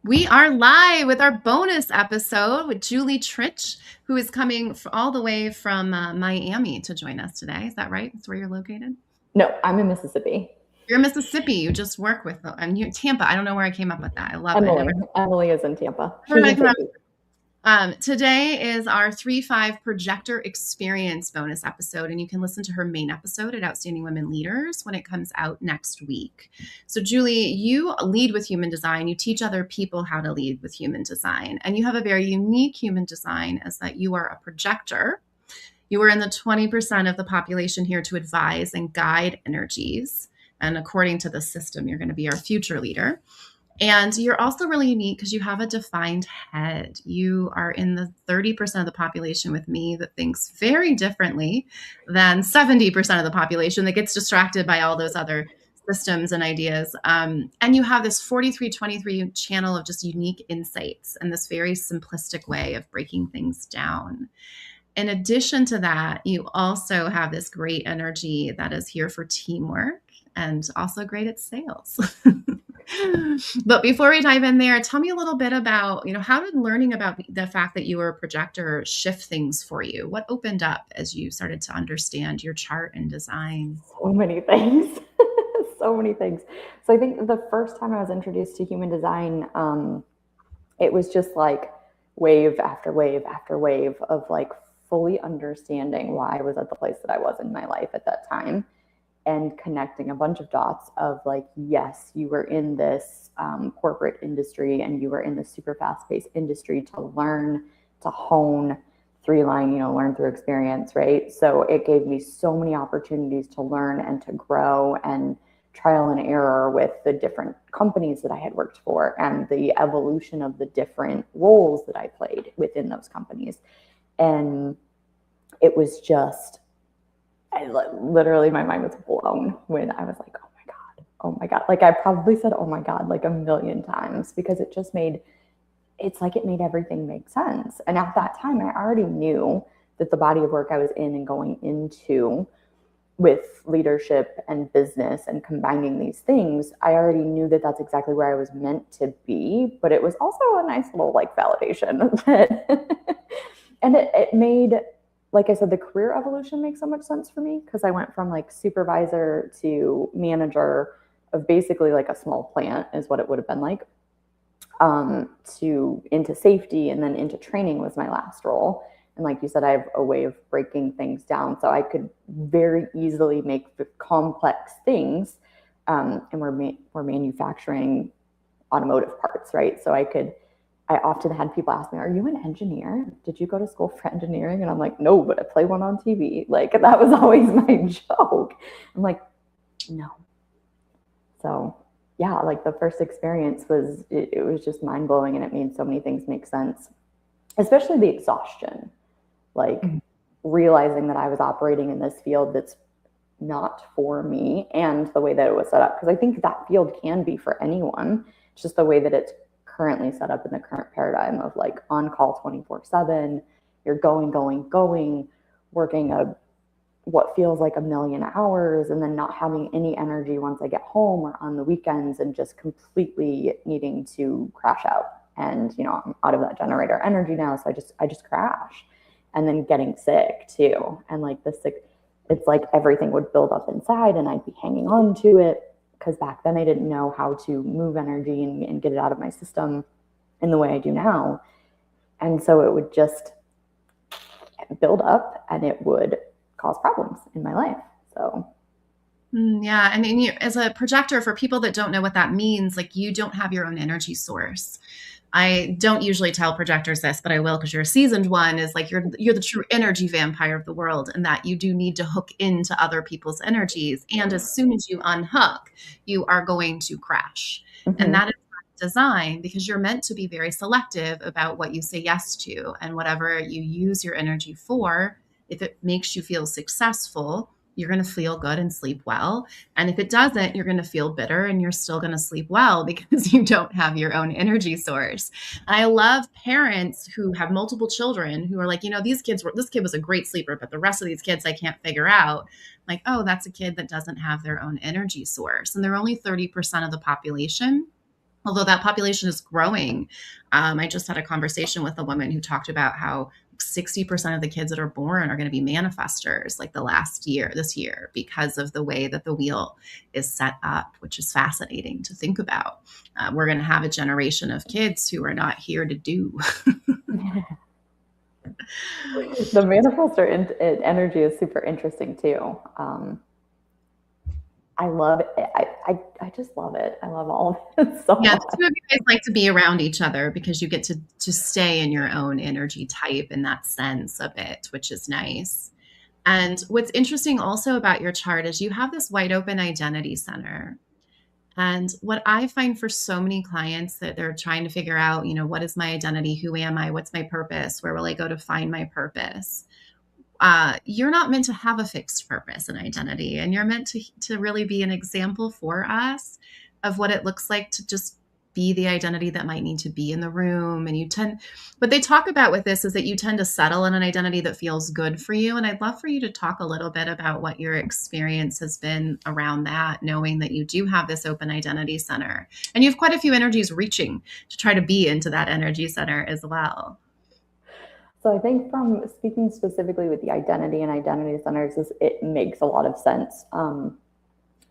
We are live with our bonus episode with Juile Tritch, who is coming all the way from Miami to join us today. Is that right? That's where you're located? No, I'm in Mississippi. You're in Mississippi. You just work with them. And you're Tampa. I don't know where I came up with that. I love it. Emily is in Tampa. Never She's in mind. Katy. Today is our 3-5 Projector Experience bonus episode, and you can listen to her main episode at Outstanding Women Leaders when it comes out next week. So, Julie, you lead with human design. You teach other people how to lead with human design, and you have a very unique human design as that you are a projector. You are in the 20% of the population here to advise and guide energies. And according to the system, you're going to be our future leader. And you're also really unique because you have a defined head. You are in the 30% of the population with me that thinks very differently than 70% of the population that gets distracted by all those other systems and ideas. And you have this 4323 channel of just unique insights and this very simplistic way of breaking things down. In addition to that, you also have this great energy that is here for teamwork and also great at sales. But before we dive in there, tell me a little bit about, how did learning about the fact that you were a projector shift things for you? What opened up as you started to understand your chart and design? So many things. So many things. So I think the first time I was introduced to human design, it was just like wave after wave after wave of like fully understanding why I was at the place that I was in my life at that time. And connecting a bunch of dots of like, yes, you were in this corporate industry and you were in this super fast-paced industry to learn, to hone, three-line, learn through experience, right? So it gave me so many opportunities to learn and to grow and trial and error with the different companies that I had worked for and the evolution of the different roles that I played within those companies. And it was just, literally my mind was blown when I was like, oh my God. Like I probably said, oh my God, like a million times because it made everything make sense. And at that time, I already knew that the body of work I was in and going into with leadership and business and combining these things, I already knew that that's exactly where I was meant to be. But it was also a nice little like validation of it. And it made, like I said, the career evolution makes so much sense for me because I went from like supervisor to manager of basically like a small plant is what it would have been like, to into safety and then into training was my last role. And like you said, I have a way of breaking things down. So I could very easily make the complex things, and we're manufacturing automotive parts, right? So I often had people ask me, are you an engineer? Did you go to school for engineering? And I'm like, no, but I play one on TV. Like that was always my joke. I'm like, no. So yeah, like the first experience was, it was just mind blowing and it made so many things make sense, especially the exhaustion, like realizing that I was operating in this field that's not for me and the way that it was set up. Because I think that field can be for anyone. It's just the way that it's currently set up in the current paradigm of like on call 24/7, you're going, working what feels like a million hours and then not having any energy once I get home or on the weekends and just completely needing to crash out. And, I'm out of that generator energy now. So I just crash and then getting sick too. And like it's like everything would build up inside and I'd be hanging on to it. Because back then I didn't know how to move energy and get it out of my system in the way I do now. And so it would just build up and it would cause problems in my life. So yeah. I mean, as a projector, for people that don't know what that means, like you don't have your own energy source. I don't usually tell projectors this, but I will because you're a seasoned one, is like you're the true energy vampire of the world, and that you do need to hook into other people's energies. And as soon as you unhook, you are going to crash. And that is design because you're meant to be very selective about what you say yes to, and whatever you use your energy for, if it makes you feel successful, you're going to feel good and sleep well. And if it doesn't, you're going to feel bitter and you're still going to sleep well because you don't have your own energy source. And I love parents who have multiple children who are like, this kid was a great sleeper, but the rest of these kids I can't figure out. Like, oh, that's a kid that doesn't have their own energy source. And they're only 30% of the population. although that population is growing. I just had a conversation with a woman who talked about how 60% of the kids that are born are going to be manifestors like this year, because of the way that the wheel is set up, which is fascinating to think about. We're going to have a generation of kids who are not here to do. The manifestor energy is super interesting too. I love it. I just love it. I love all of it so Yeah, much. the two of you guys like to be around each other because you get to stay in your own energy type in that sense a bit, which is nice. And what's interesting also about your chart is you have this wide open identity center. And what I find for so many clients that they're trying to figure out, what is my identity? Who am I? What's my purpose? Where will I go to find my purpose? You're not meant to have a fixed purpose and identity, and you're meant to really be an example for us of what it looks like to just be the identity that might need to be in the room. And what they talk about with this is that you tend to settle in an identity that feels good for you. And I'd love for you to talk a little bit about what your experience has been around that, knowing that you do have this open identity center and you have quite a few energies reaching to try to be into that energy center as well. So I think from speaking specifically with the identity and identity centers, it makes a lot of sense.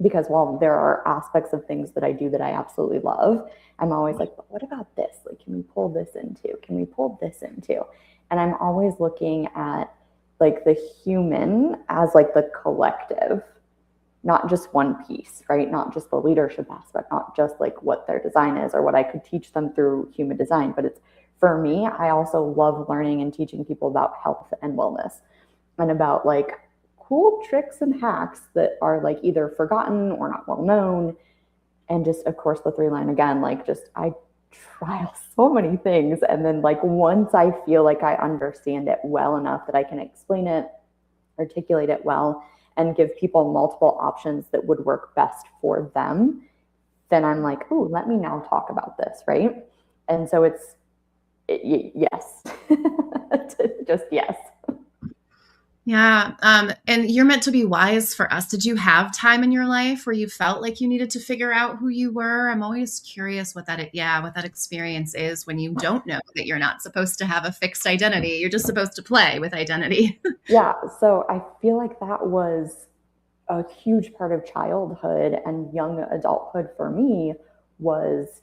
Because while there are aspects of things that I do that I absolutely love, I'm always like, but what about this? Like, can we pull this into? Can we pull this into? And I'm always looking at like the human as like the collective, not just one piece, right? Not just the leadership aspect, not just like what their design is or what I could teach them through human design, but it's for me, I also love learning and teaching people about health and wellness and about like cool tricks and hacks that are like either forgotten or not well known. And just, of course, the 3-line again, like just I trial so many things. And then like once I feel like I understand it well enough that I can explain it, articulate it well, and give people multiple options that would work best for them, then I'm like, oh, let me now talk about this, right? And so yes, just yes. Yeah. And you're meant to be wise for us. Did you have time in your life where you felt like you needed to figure out who you were? I'm always curious what that experience is when you don't know that you're not supposed to have a fixed identity. You're just supposed to play with identity. Yeah. So I feel like that was a huge part of childhood and young adulthood for me was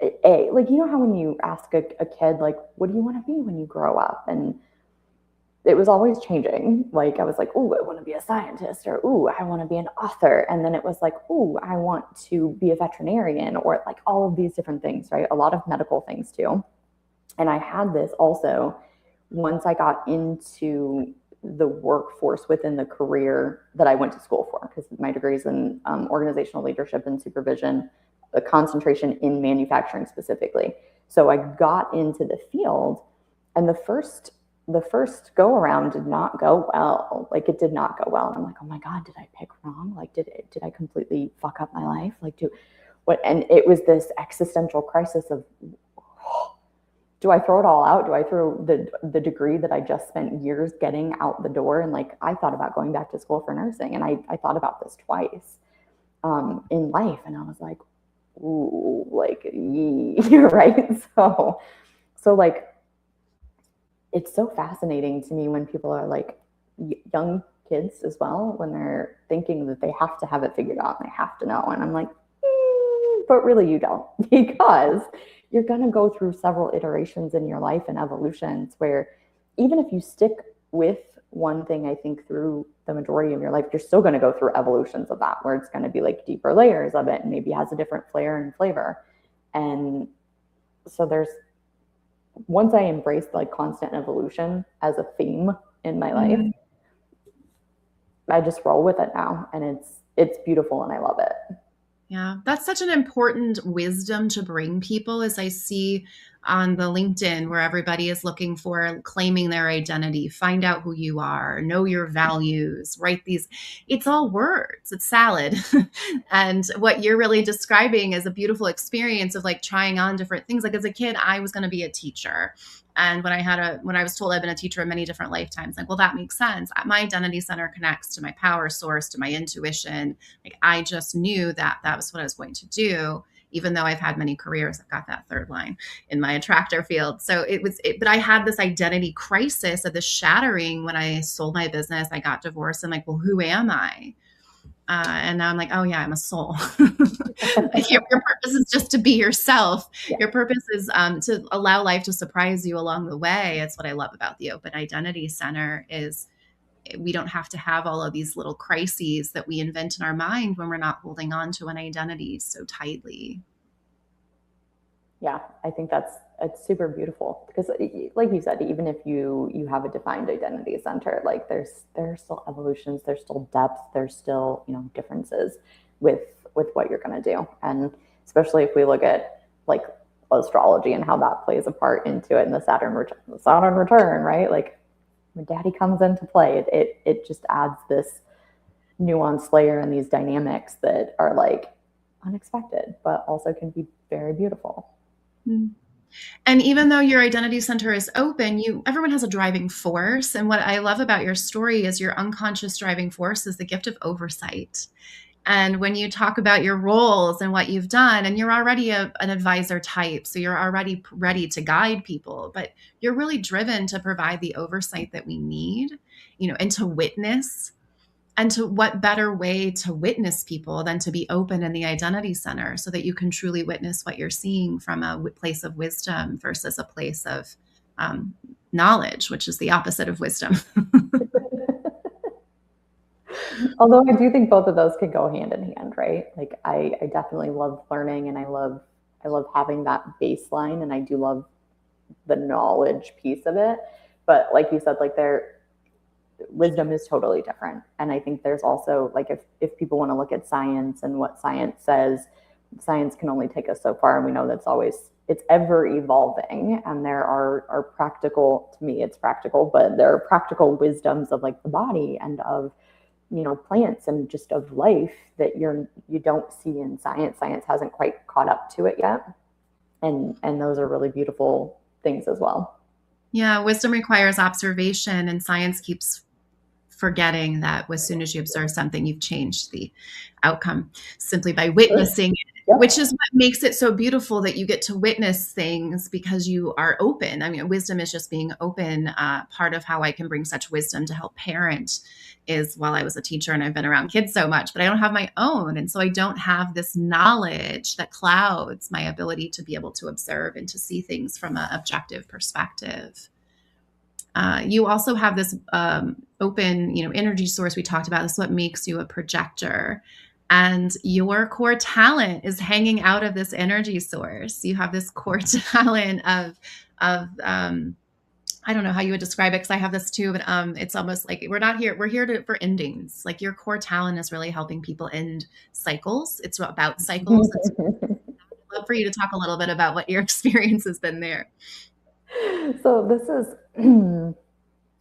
like, how when you ask a kid, like, what do you want to be when you grow up? And it was always changing. Like I was like, oh, I want to be a scientist, or oh, I want to be an author. And then it was like, oh, I want to be a veterinarian, or like all of these different things, right? A lot of medical things too. And I had this also once I got into the workforce within the career that I went to school for, because my degree is in organizational leadership and supervision, a concentration in manufacturing specifically. So I got into the field, and the first go around did not go well. Like it did not go well. And I'm like, oh my God, did I pick wrong? Like, did I completely fuck up my life? Like what? And it was this existential crisis of, do I throw it all out? Do I throw the degree that I just spent years getting out the door? And like, I thought about going back to school for nursing, and I thought about this twice in life. And I was like, ooh, like, you're right. So like, it's so fascinating to me when people are like young kids as well, when they're thinking that they have to have it figured out and they have to know. And I'm like, but really you don't, because you're going to go through several iterations in your life and evolutions where even if you stick with one thing, I think through the majority of your life, you're still going to go through evolutions of that, where it's going to be like deeper layers of it and maybe has a different flair and flavor. And so once I embraced like constant evolution as a theme in my life, I just roll with it now, and it's beautiful and I love it. Yeah, that's such an important wisdom to bring people, as I see on the LinkedIn where everybody is looking for claiming their identity, find out who you are, know your values, write these. It's all words, it's salad. And what you're really describing is a beautiful experience of like trying on different things. Like as a kid, I was going to be a teacher. And when I was told I've been a teacher in many different lifetimes, like, well, that makes sense. My identity center connects to my power source, to my intuition. Like I just knew that that was what I was going to do. even though I've had many careers. I've got that third line in my attractor field. So but I had this identity crisis of this shattering when I sold my business. I got divorced and like, well, who am I? And now I'm like, oh yeah, I'm a soul. Your purpose is just to be yourself. Yeah. Your purpose is to allow life to surprise you along the way. It's what I love about the Open Identity Center is we don't have to have all of these little crises that we invent in our mind when we're not holding on to an identity so tightly. Yeah, I think it's super beautiful because, like you said, even if you have a defined identity center, like there's still evolutions, there's still depth, there's still differences with what you're going to do, and especially if we look at like astrology and how that plays a part into it, and the Saturn return, right? Like when Daddy comes into play, it just adds this nuanced layer and these dynamics that are like unexpected, but also can be very beautiful. And even though your identity center is open, everyone has a driving force. And what I love about your story is your unconscious driving force is the gift of oversight. And when you talk about your roles and what you've done, and you're already an advisor type, so you're already ready to guide people, but you're really driven to provide the oversight that we need, and to witness. And to what better way to witness people than to be open in the identity center so that you can truly witness what you're seeing from a place of wisdom versus a place of knowledge, which is the opposite of wisdom. Although I do think both of those can go hand in hand, right? Like I definitely love learning and I love having that baseline and I do love the knowledge piece of it. But like you said, like wisdom is totally different. And I think there's also like if people want to look at science and what science says, science can only take us so far. And we know it's ever evolving. And there are practical, to me, it's practical, but there are practical wisdoms of like the body and of plants and just of life that you don't see in science. Science hasn't quite caught up to it yet. And those are really beautiful things as well. Yeah, wisdom requires observation, and science keeps forgetting that as soon as you observe something, you've changed the outcome simply by witnessing it, which is what makes it so beautiful that you get to witness things because you are open. I mean, wisdom is just being open. Part of how I can bring such wisdom to help parent is while I was a teacher and I've been around kids so much, but I don't have my own. And so I don't have this knowledge that clouds my ability to be able to observe and to see things from an objective perspective. You also have this open, energy source we talked about. This is what makes you a projector. And your core talent is hanging out of this energy source. You have this core talent of I don't know how you would describe it because I have this too, but it's almost like we're here for endings. Like your core talent is really helping people end cycles. It's about cycles. I'd love for you to talk a little bit about what your experience has been there. So this is,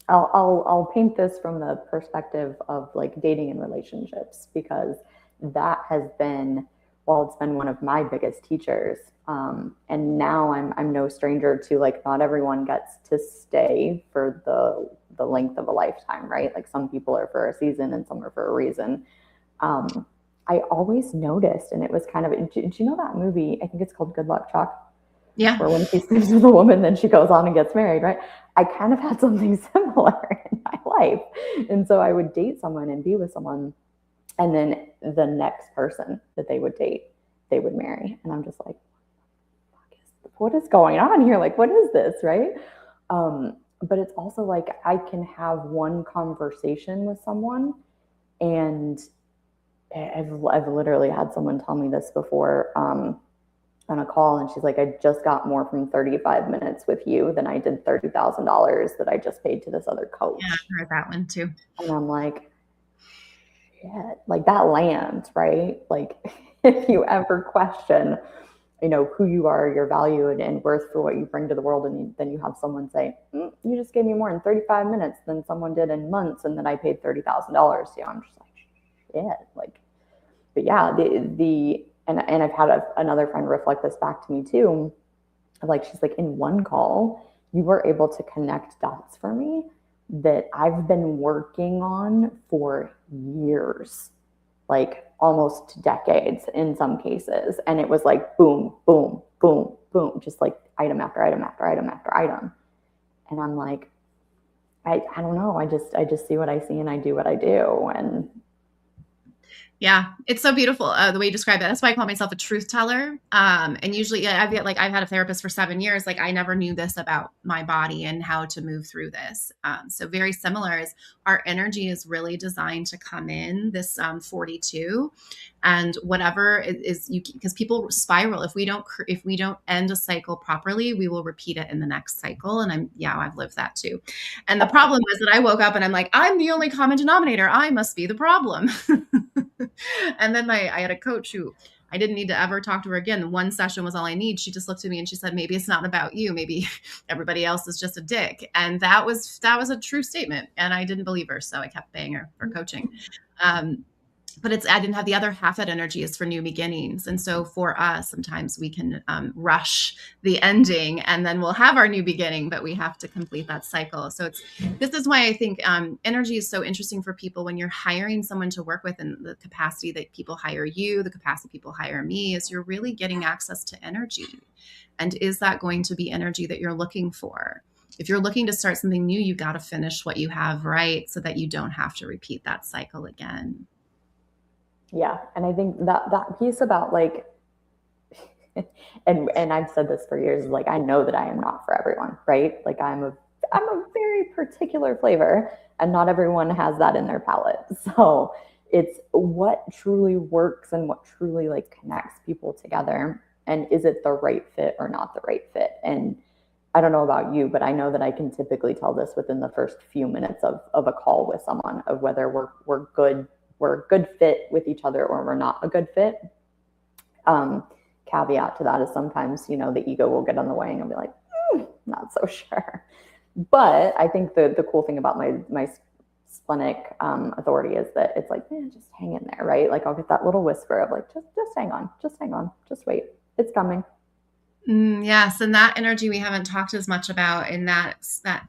I'll paint this from the perspective of like dating and relationships because that has been, it's been one of my biggest teachers. And now I'm no stranger to like, not everyone gets to stay for the length of a lifetime, right? Like some people are for a season and some are for a reason. I always noticed, and it was kind of, did you know that movie? I think it's called Good Luck Chuck. Yeah. Where when she sleeps with a woman, then she goes on and gets married, right? I kind of had something similar in my life. And so I would date someone and be with someone, and then the next person that they would date, they would marry. And I'm just like, what is going on here? Like, what is this, right? But it's also like I can have one conversation with someone, and I've literally had someone tell me this before, on a call, and she's like, I just got more from 35 minutes with you than I did $30,000 that I just paid to this other coach. Yeah, I've heard that one too. And I'm like, shit, like that lands, right? Like if you ever question, who you are, your value and worth for what you bring to the world, and then you have someone say, you just gave me more in 35 minutes than someone did in months, and then I paid $30,000 to you. I'm just like, shit, like, but yeah, and I've had another friend reflect this back to me too. Like, she's like, in one call, you were able to connect dots for me that I've been working on for years. Like almost decades in some cases. And it was like, boom, boom, boom, boom, just like item after item after item after item. And I'm like, I don't know. I just see what I see and I do what I do. And yeah, it's so beautiful the way you describe it. That's why I call myself a truth teller. And usually, I've had a therapist for 7 years. Like I never knew this about my body and how to move through this. So very similar is our energy is really designed to come in this 42, and whatever is you, because people spiral. If we don't end a cycle properly, we will repeat it in the next cycle. And I've lived that too. And the problem is that I woke up and I'm like, I'm the only common denominator. I must be the problem. And then I had a coach who I didn't need to ever talk to her again. One session was all I need. She just looked at me and she said, maybe it's not about you. Maybe everybody else is just a dick. And that was a true statement. And I didn't believe her. So I kept paying her for coaching. But I didn't have the other half. That energy is for new beginnings. And so for us, sometimes we can rush the ending and then we'll have our new beginning, but we have to complete that cycle. So this is why I think energy is so interesting for people when you're hiring someone to work with, in the capacity that people hire you, the capacity people hire me, is you're really getting access to energy. And is that going to be energy that you're looking for? If you're looking to start something new, you got to finish what you have right so that you don't have to repeat that cycle again. Yeah. And I think that piece about like, and I've said this for years, like, I know that I am not for everyone, right? Like I'm a very particular flavor and not everyone has that in their palate. So it's what truly works and what truly like connects people together. And is it the right fit or not the right fit? And I don't know about you, but I know that I can typically tell this within the first few minutes of a call with someone, of whether we're a good fit with each other or we're not a good fit. Caveat to that is sometimes, the ego will get on the way and I'll be like, not so sure. But I think the cool thing about my splenic authority is that it's like, just hang in there, right? Like I'll get that little whisper of like, just hang on, just wait, it's coming. Yes, and that energy we haven't talked as much about, and that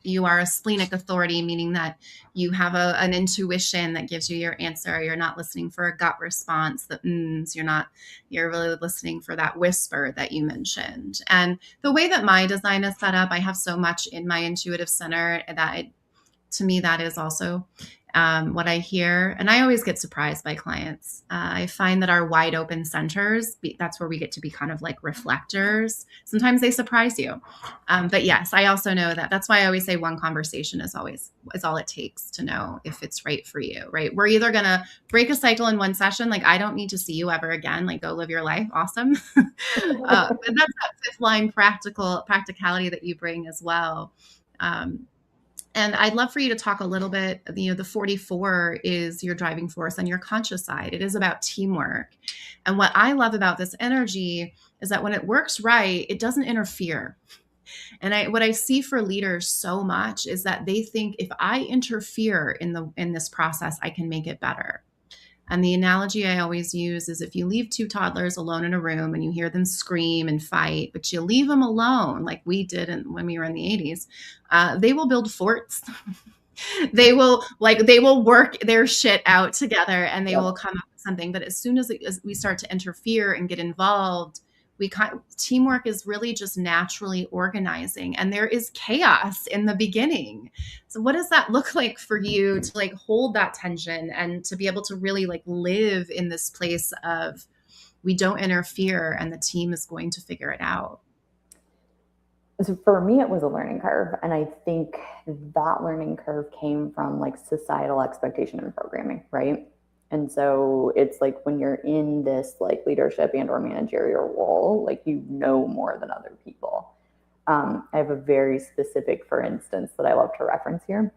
you are a splenic authority, meaning that you have an intuition that gives you your answer. You're not listening for a gut response that you're really listening for that whisper that you mentioned. And the way that my design is set up, I have so much in my intuitive center that to me, that is also what I hear. And I always get surprised by clients. I find that our wide open centers, that's where we get to be kind of like reflectors. Sometimes they surprise you. But yes, I also know that's why I always say one conversation is all it takes to know if it's right for you, right? We're either going to break a cycle in one session. Like I don't need to see you ever again, like go live your life. Awesome. But that's that fifth line practicality that you bring as well. And I'd love for you to talk a little bit, the 44 is your driving force on your conscious side. It is about teamwork. And what I love about this energy is that when it works right, it doesn't interfere. And what I see for leaders so much is that they think if I interfere in this process, I can make it better. And the analogy I always use is if you leave two toddlers alone in a room and you hear them scream and fight, but you leave them alone, like we did when we were in the 80s, they will build forts. They will work their shit out together and they will come up with something. But as soon as we start to interfere and get involved, teamwork is really just naturally organizing, and there is chaos in the beginning. So what does that look like for you to like hold that tension and to be able to really like live in this place of we don't interfere and the team is going to figure it out? So for me, it was a learning curve. And I think that learning curve came from like societal expectation and programming, right? And so it's like when you're in this like leadership and or managerial role, like more than other people. I have a very specific, for instance, that I love to reference here.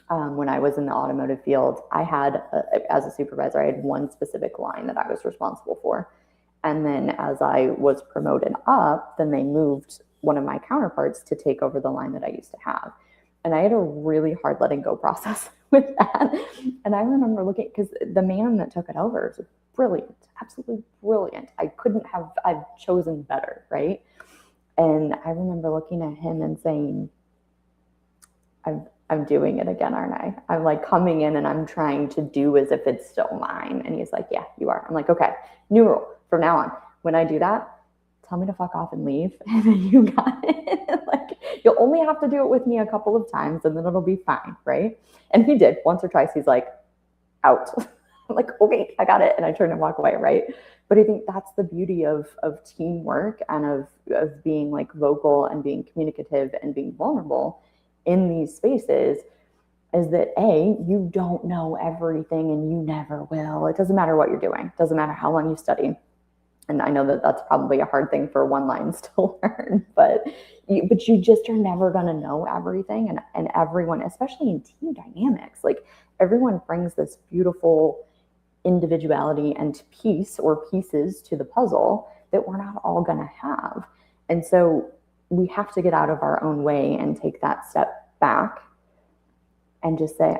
When I was in the automotive field, I had, as a supervisor, I had one specific line that I was responsible for. And then as I was promoted up, then they moved one of my counterparts to take over the line that I used to have. And I had a really hard letting go process with that. And I remember looking, because the man that took it over was brilliant, absolutely brilliant. I've chosen better, right? And I remember looking at him and saying, I'm doing it again, aren't I? I'm like coming in and I'm trying to do as if it's still mine. And he's like, yeah, you are. I'm like, okay, new rule from now on. When I do that, tell me to fuck off and leave. And then you got it. Like, you'll only have to do it with me a couple of times and then it'll be fine. Right. And he did once or twice. He's like, out. I'm like, okay, I got it. And I turn and walk away. Right. But I think that's the beauty of teamwork and of being like vocal and being communicative and being vulnerable in these spaces, is that you don't know everything and you never will. It doesn't matter what you're doing. It doesn't matter how long you study. And I know that that's probably a hard thing for one lines to learn, but you just are never going to know everything. And everyone, especially in team dynamics, like everyone brings this beautiful individuality and piece or pieces to the puzzle that we're not all going to have. And so we have to get out of our own way and take that step back and just say,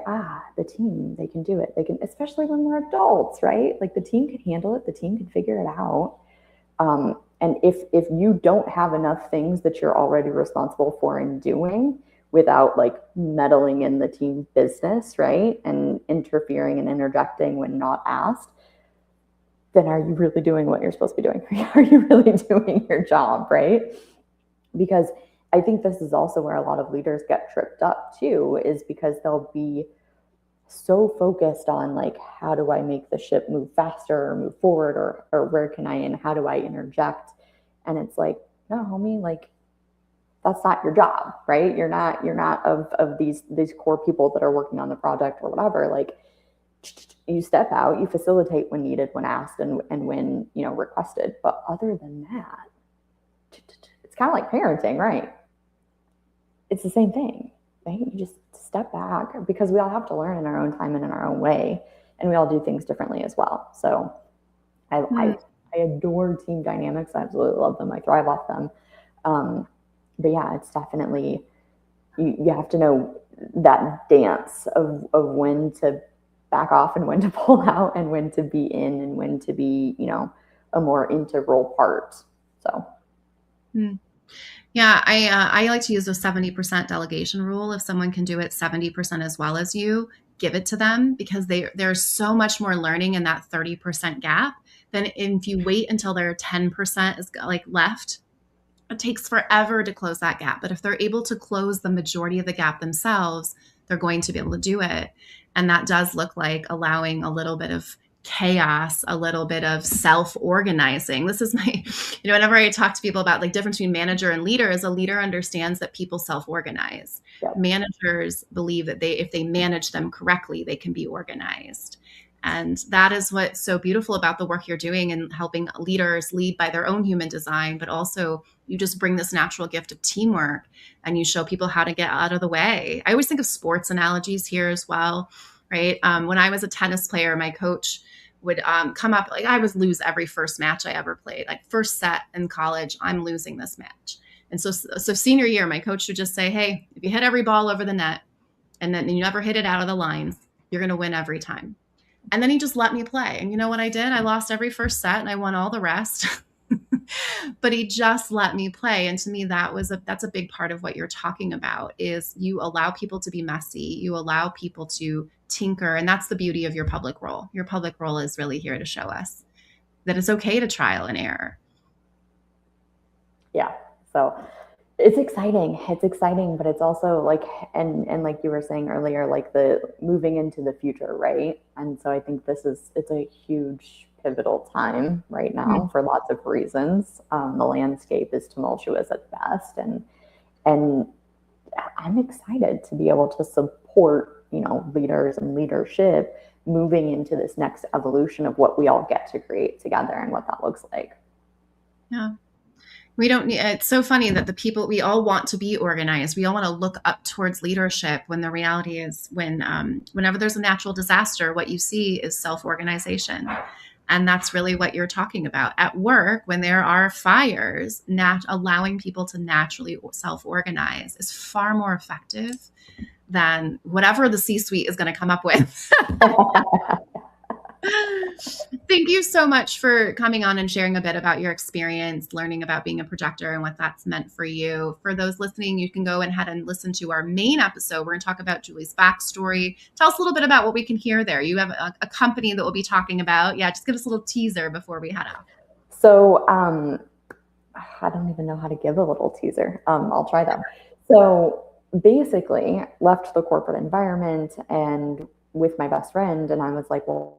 the team, they can do it. They can, especially when we're adults, right? Like the team can handle it. The team can figure it out. And if you don't have enough things that you're already responsible for and doing without like meddling in the team business, right? And interfering and interjecting when not asked, then are you really doing what you're supposed to be doing? Are you really doing your job, right? Because I think this is also where a lot of leaders get tripped up too, is because they'll be so focused on like, how do I make the ship move faster or move forward, or where can I, and how do I interject? And it's like, no, homie, like that's not your job, right? You're not of these core people that are working on the project or whatever. Like you step out, you facilitate when needed, when asked, and when, requested. But other than that, it's kind of like parenting, right? It's the same thing, right? You just step back, because we all have to learn in our own time and in our own way, and we all do things differently as well. So I adore team dynamics. I absolutely love them. I thrive off them. But yeah, it's definitely, you have to know that dance of when to back off and when to pull out and when to be in and when to be, a more integral part. So. Yeah, I like to use the 70% delegation rule. If someone can do it 70% as well as you, give it to them, because there's so much more learning in that 30% gap than if you wait until their 10% is like left. It takes forever to close that gap. But if they're able to close the majority of the gap themselves, they're going to be able to do it. And that does look like allowing a little bit of chaos, a little bit of self-organizing. This is my, whenever I talk to people about like difference between manager and leader, is a leader understands that people self-organize. Yep. Managers believe that if they manage them correctly, they can be organized. And that is what's so beautiful about the work you're doing and helping leaders lead by their own human design, but also you just bring this natural gift of teamwork and you show people how to get out of the way. I always think of sports analogies here as well, right? When I was a tennis player, my coach would come up, like I would lose every first match I ever played, like first set in college, I'm losing this match. And so senior year, my coach would just say, hey, if you hit every ball over the net and then you never hit it out of the lines, you're going to win every time. And then he just let me play. And you know what I did? I lost every first set and I won all the rest. But he just let me play. And to me, that's a big part of what you're talking about, is you allow people to be messy. You allow people to tinker. And that's the beauty of your public role. Your public role is really here to show us that it's okay to trial and error. Yeah. So it's exciting. It's exciting, but it's also like, and like you were saying earlier, like the moving into the future, right? And so I think it's a huge pivotal time right now for lots of reasons. The landscape is tumultuous at best, and I'm excited to be able to support, leaders and leadership moving into this next evolution of what we all get to create together and what that looks like. Yeah. We don't need, it's so funny that the people, we all want to be organized. We all want to look up towards leadership, when the reality is whenever there's a natural disaster, what you see is self-organization. And that's really what you're talking about. At work, when there are fires, allowing people to naturally self-organize is far more effective than whatever the C-suite is going to come up with. Thank you so much for coming on and sharing a bit about your experience, learning about being a projector and what that's meant for you. For those listening, you can go ahead and listen to our main episode. We're going to talk about Julie's backstory. Tell us a little bit about what we can hear there. You have a company that we'll be talking about. Yeah, just give us a little teaser before we head off. So I don't even know how to give a little teaser. I'll try that. So basically left the corporate environment and with my best friend, and I was like, well,